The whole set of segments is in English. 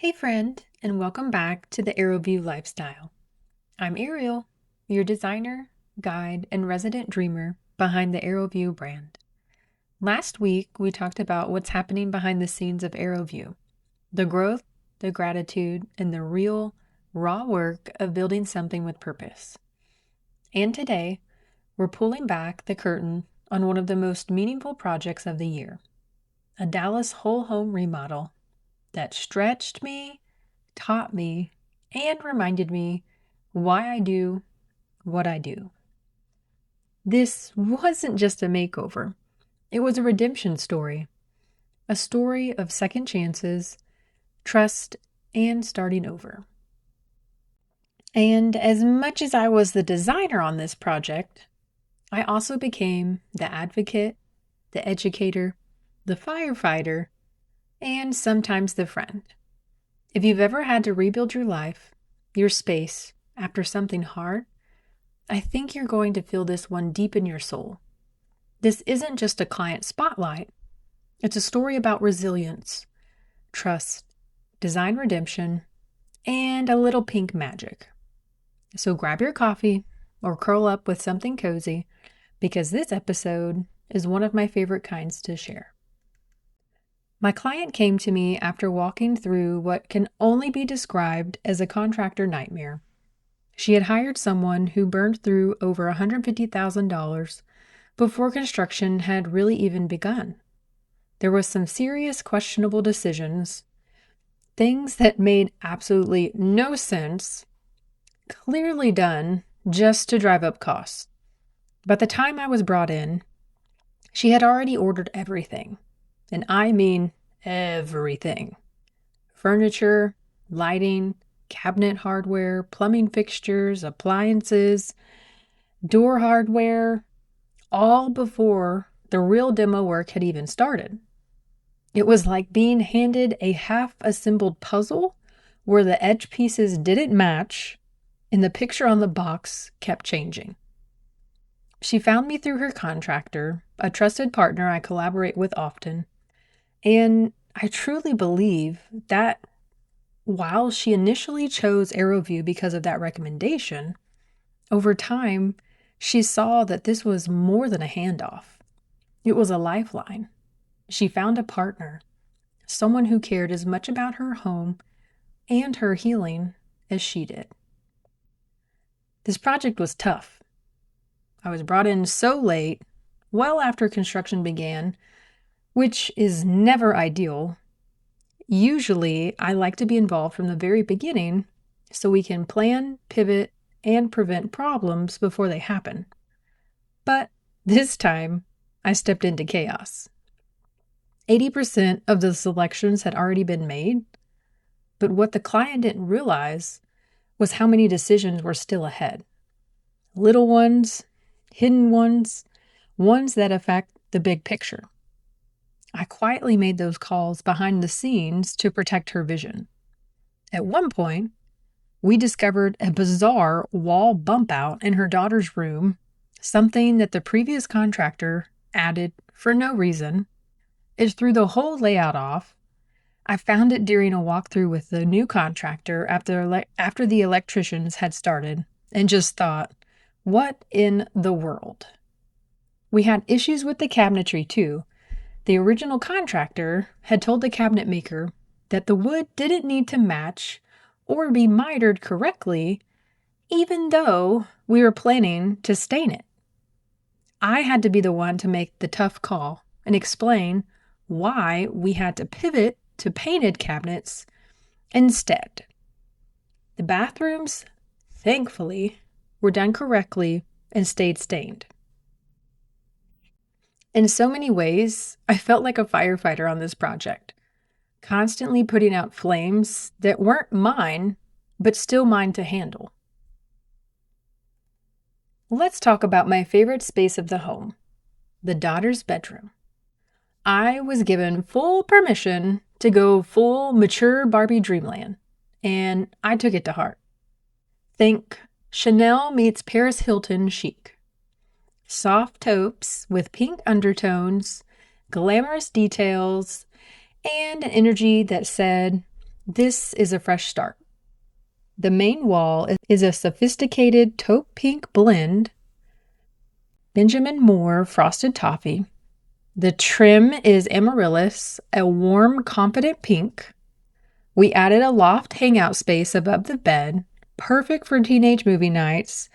Hey friend, and welcome back to the Aeroview Lifestyle. I'm Ariel, your designer, guide, and resident dreamer behind the Aeroview brand. Last week, we talked about what's happening behind the scenes of Aeroview, the growth, the gratitude, and the real, raw work of building something with purpose. And today, we're pulling back the curtain on one of the most meaningful projects of the year, a Dallas whole home remodel that stretched me, taught me, and reminded me why I do what I do. This wasn't just a makeover, it was a redemption story, a story of second chances, trust, and starting over. And as much as I was the designer on this project, I also became the advocate, the educator, the firefighter, and sometimes the friend. If you've ever had to rebuild your life, your space, after something hard, I think you're going to feel this one deep in your soul. This isn't just a client spotlight. It's a story about resilience, trust, design redemption, and a little pink magic. So grab your coffee or curl up with something cozy because this episode is one of my favorite kinds to share. My client came to me after walking through what can only be described as a contractor nightmare. She had hired someone who burned through over $150,000 before construction had really even begun. There was some serious questionable decisions, things that made absolutely no sense, clearly done just to drive up costs. By the time I was brought in, she had already ordered everything. And I mean everything. Furniture, lighting, cabinet hardware, plumbing fixtures, appliances, door hardware, all before the real demo work had even started. It was like being handed a half-assembled puzzle where the edge pieces didn't match and the picture on the box kept changing. She found me through her contractor, a trusted partner I collaborate with often, and I truly believe that while she initially chose Aeroview because of that recommendation, over time, she saw that this was more than a handoff. It was a lifeline. She found a partner, someone who cared as much about her home and her healing as she did. This project was tough. I was brought in so late, well after construction began, which is never ideal. Usually, I like to be involved from the very beginning so we can plan, pivot, and prevent problems before they happen. But this time, I stepped into chaos. 80% of the selections had already been made, but what the client didn't realize was how many decisions were still ahead. Little ones, hidden ones, ones that affect the big picture. I quietly made those calls behind the scenes to protect her vision. At one point, we discovered a bizarre wall bump out in her daughter's room, something that the previous contractor added for no reason. It threw the whole layout off. I found it during a walkthrough with the new contractor after the electricians had started and just thought, what in the world? We had issues with the cabinetry too. The original contractor had told the cabinet maker that the wood didn't need to match or be mitered correctly, even though we were planning to stain it. I had to be the one to make the tough call and explain why we had to pivot to painted cabinets instead. The bathrooms, thankfully, were done correctly and stayed stained. In so many ways, I felt like a firefighter on this project, constantly putting out flames that weren't mine, but still mine to handle. Let's talk about my favorite space of the home, the daughter's bedroom. I was given full permission to go full mature Barbie Dreamland, and I took it to heart. Think Chanel meets Paris Hilton chic. Soft taupes with pink undertones, glamorous details, and an energy that said, This is a fresh start. The main wall is a sophisticated taupe pink blend, Benjamin Moore frosted toffee. The trim is amaryllis, a warm, confident pink. We added a loft hangout space above the bed, perfect for teenage movie nights,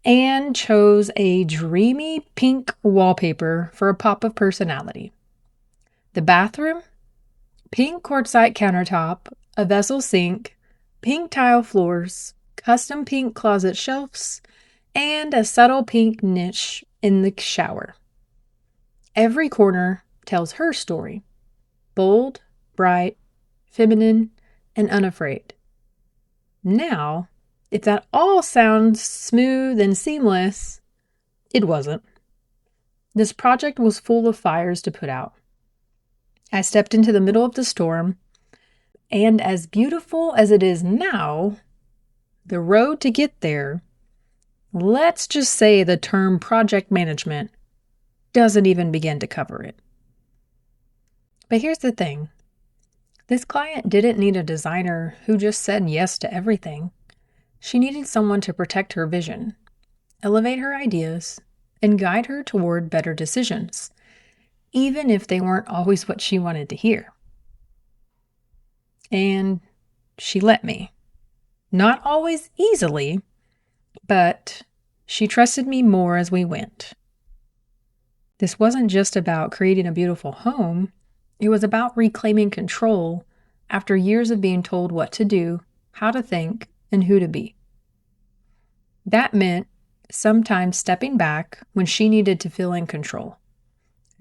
and chose a dreamy pink wallpaper for a pop of personality. The bathroom? Pink quartzite countertop, a vessel sink, pink tile floors, custom pink closet shelves, and a subtle pink niche in the shower. Every corner tells her story. Bold, bright, feminine, and unafraid. Now, if that all sounds smooth and seamless, it wasn't. This project was full of fires to put out. I stepped into the middle of the storm, and as beautiful as it is now, the road to get there, let's just say the term project management doesn't even begin to cover it. But here's the thing. This client didn't need a designer who just said yes to everything. She needed someone to protect her vision, elevate her ideas, and guide her toward better decisions, even if they weren't always what she wanted to hear. And she let me. Not always easily, but she trusted me more as we went. This wasn't just about creating a beautiful home. It was about reclaiming control after years of being told what to do, how to think, and who to be. That meant sometimes stepping back when she needed to feel in control,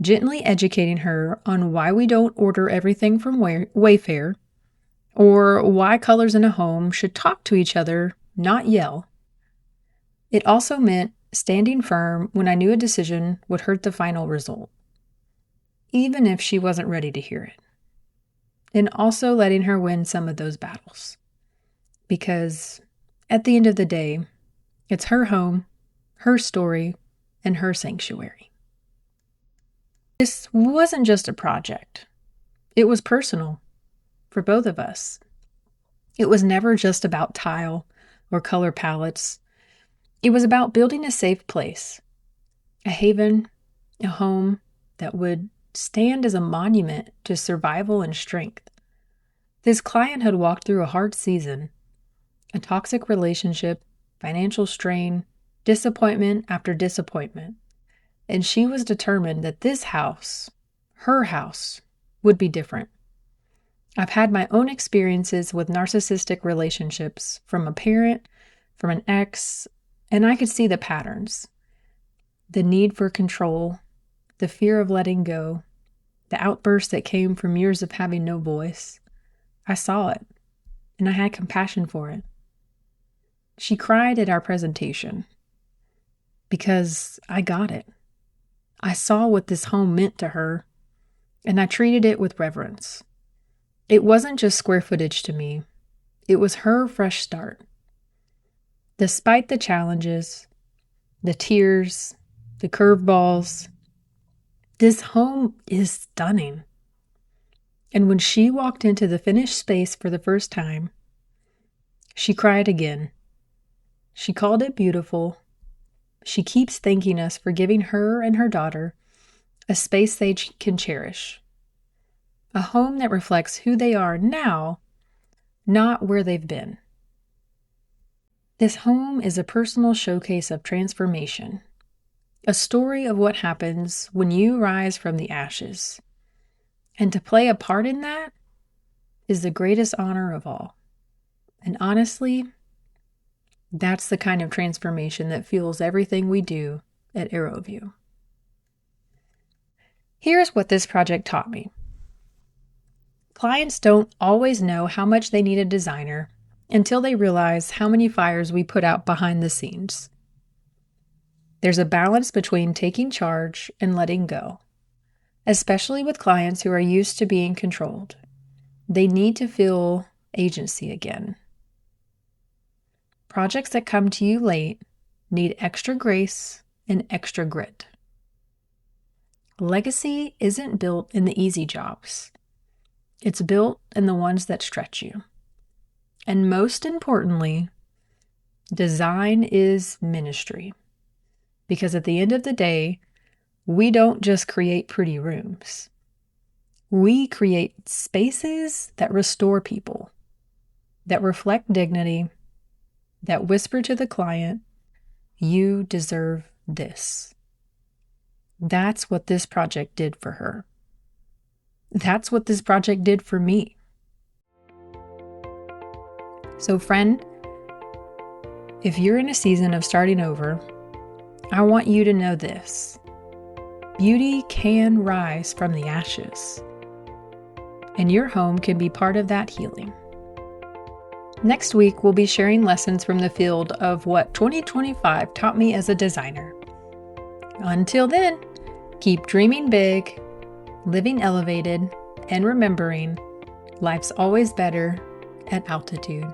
gently educating her on why we don't order everything from Wayfair, or why colors in a home should talk to each other, not yell. It also meant standing firm when I knew a decision would hurt the final result, even if she wasn't ready to hear it. And also letting her win some of those battles. Because at the end of the day, it's her home, her story, and her sanctuary. This wasn't just a project. It was personal for both of us. It was never just about tile or color palettes. It was about building a safe place, a haven, a home that would stand as a monument to survival and strength. This client had walked through a hard season, a toxic relationship, financial strain, disappointment after disappointment, and she was determined that this house, her house, would be different. I've had my own experiences with narcissistic relationships from a parent, from an ex, and I could see the patterns. The need for control, the fear of letting go, the outbursts that came from years of having no voice. I saw it, and I had compassion for it. She cried at our presentation because I got it. I saw what this home meant to her, and I treated it with reverence. It wasn't just square footage to me. It was her fresh start. Despite the challenges, the tears, the curveballs, this home is stunning. And when she walked into the finished space for the first time, she cried again. She called it beautiful. She keeps thanking us for giving her and her daughter a space they can cherish. A home that reflects who they are now, not where they've been. This home is a personal showcase of transformation, a story of what happens when you rise from the ashes. And to play a part in that is the greatest honor of all. And honestly, that's the kind of transformation that fuels everything we do at Aeroview. Here's what this project taught me. Clients don't always know how much they need a designer until they realize how many fires we put out behind the scenes. There's a balance between taking charge and letting go, especially with clients who are used to being controlled. They need to feel agency again. Projects that come to you late need extra grace and extra grit. Legacy isn't built in the easy jobs. It's built in the ones that stretch you. And most importantly, design is ministry. Because at the end of the day, we don't just create pretty rooms. We create spaces that restore people, that reflect dignity, that whisper to the client, "You deserve this." That's what this project did for her. That's what this project did for me. So, friend, if you're in a season of starting over, I want you to know this: beauty can rise from the ashes, and your home can be part of that healing. Next week, we'll be sharing lessons from the field of what 2025 taught me as a designer. Until then, keep dreaming big, living elevated, and remembering life's always better at altitude.